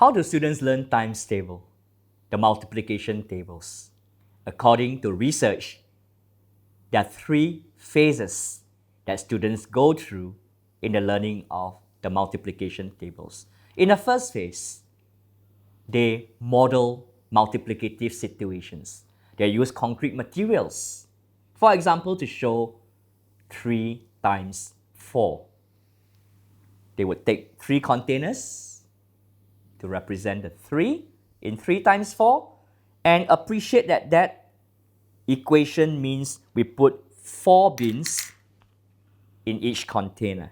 How do students learn times table, the multiplication tables? According to research, there are 3 phases that students go through in the learning of the multiplication tables. In the first phase, they model multiplicative situations. They use concrete materials. For example, to show 3 times 4. They would take 3 containers to represent the 3 in 3 times 4 and appreciate that that equation means we put 4 bins in each container.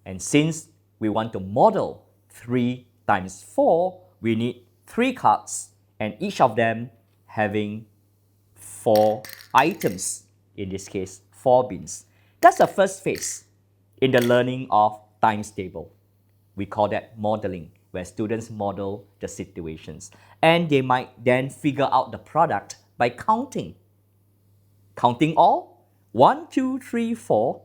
And since we want to model 3 times 4, we need 3 cards and each of them having 4 items, in this case 4 bins. That's the first phase in the learning of times table. We call that modeling, where students model the situations. And they might then figure out the product by counting. Counting all 1, 2, 3, 4,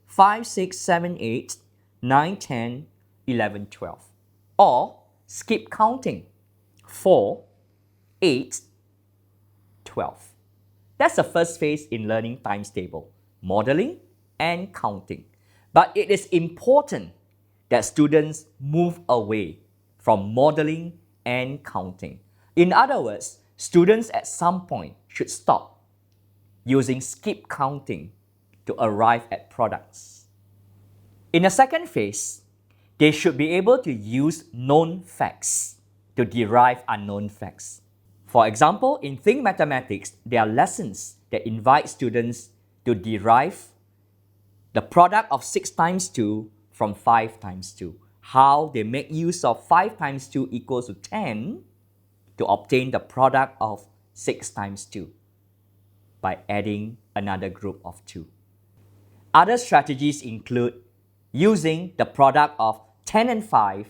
5, 6, 7, 8, 9, 10, 11, 12. Or skip counting 4, 8, 12. That's the first phase in learning times table, modeling and counting. But it is important that students move away from modeling and counting. In other words, students at some point should stop using skip counting to arrive at products. In the second phase, they should be able to use known facts to derive unknown facts. For example, in Think Mathematics, there are lessons that invite students to derive the product of 6 times 2 from 5 times 2. How they make use of 5 times 2 equals to 10 to obtain the product of 6 times 2 by adding another group of 2. Other strategies include using the product of 10 and 5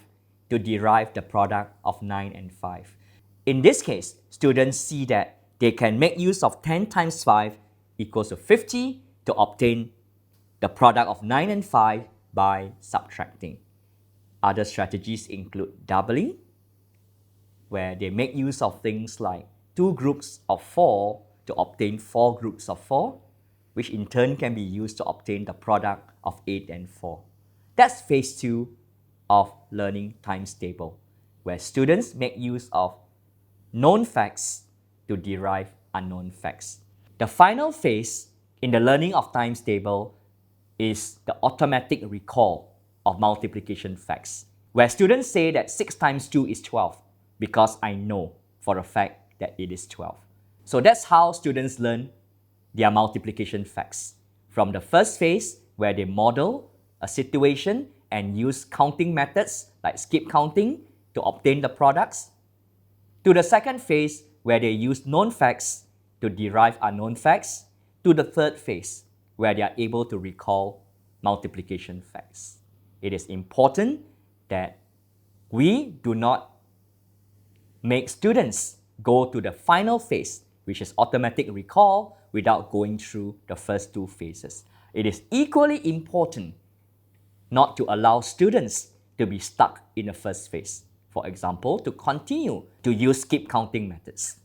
to derive the product of 9 and 5. In this case, students see that they can make use of 10 times 5 equals to 50 to obtain the product of 9 and 5 by subtracting. Other strategies include doubling, where they make use of things like 2 groups of 4 to obtain 4 groups of 4, which in turn can be used to obtain the product of 8 and 4. That's phase 2 of learning times table, where students make use of known facts to derive unknown facts. The final phase in the learning of times table is the automatic recall of multiplication facts, where students say that 6 times 2 is 12 because I know for a fact that it is 12. So that's how students learn their multiplication facts. From the first phase, where they model a situation and use counting methods like skip counting to obtain the products, to the second phase, where they use known facts to derive unknown facts, to the third phase, where they are able to recall multiplication facts. It is important that we do not make students go to the final phase, which is automatic recall, without going through the first 2 phases. It is equally important not to allow students to be stuck in the first phase. For example, to continue to use skip counting methods.